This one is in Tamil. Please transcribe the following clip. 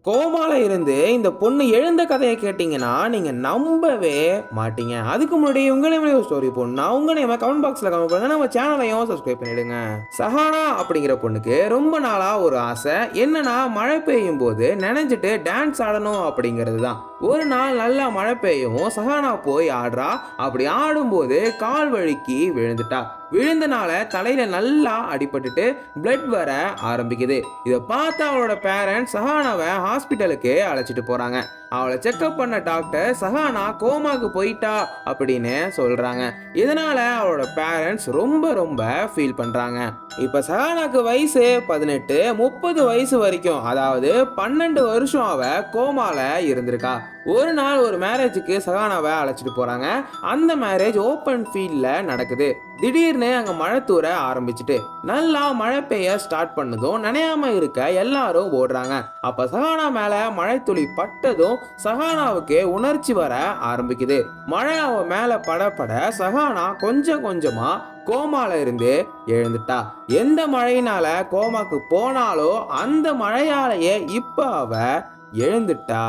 கோமால இருந்து இந்த பொண்ணு எழுந்த கதையை கேட்டீங்கன்னா நீங்க நம்பவே மாட்டீங்க. அதுக்கு முன்னாடி உங்க நேம் ஒரு ஸ்டோரி போடணும்னா உங்க நேம கமெண்ட் பாக்ஸ்ல கமெண்ட் பண்ணுங்க. நம்ம சேனலையும் சப்ஸ்கிரைப் பண்ணிடுங்க. சஹானா அப்படிங்கிற பொண்ணுக்கு ரொம்ப நாளா ஒரு ஆசை. என்னன்னா மழை பெய்யும் போது நனைஞ்சிட்டு டான்ஸ் ஆடணும் அப்படிங்கிறது தான். ஒரு நாள் நல்லா மழை பெய்யவும் சஹானா போய் ஆடுறா. அப்படி ஆடும்போது கால் வழுக்கி விழுந்துட்டா. விழுந்தனால தலையில நல்லா அடிபட்டுட்டு பிளட் வர ஆரம்பிக்குது. இதை பார்த்து அவளோட பேரண்ட்ஸ் சஹானாவை ஹாஸ்பிட்டலுக்கு அழைச்சிட்டு போறாங்க. அவளை செக்அப் பண்ண டாக்டர் சஹானா கோமாக்கு போயிட்டா அப்படின்னு சொல்றாங்க. இதனால அவளோட பேரண்ட்ஸ் ரொம்ப ரொம்ப ஃபீல் பண்றாங்க. இப்ப சஹானாக்கு வயசு 18, 30 வயசு வரைக்கும், அதாவது 12 வருஷம் அவ கோமால இருந்திருக்கா. ஒரு நாள் ஒரு மேரேஜுக்கு சஹானாவை அழைச்சிட்டு போறாங்க. அந்த மேரேஜ் ஓப்பன் ஃபீல்ட்ல நடக்குது. திடீர்னு அங்க மழை தூர ஆரம்பிச்சுட்டு நல்லா மழை பெய்ய ஸ்டார்ட் பண்ணதும் நனையாம இருக்க எல்லாரும் ஓடுறாங்க. அப்ப சஹானா மேல மழை துளி பட்டதும் சஹானாவுக்கு உணர்ச்சி வர ஆரம்பிக்குது. மழை அவ மேல பட சஹானா கொஞ்சம் கொஞ்சமா கோமால இருந்து எழுந்துட்டா. எந்த மழையினால கோமாக்கு போனாலோ அந்த மழையாலேயே இப்ப அவ எழுந்துட்டா.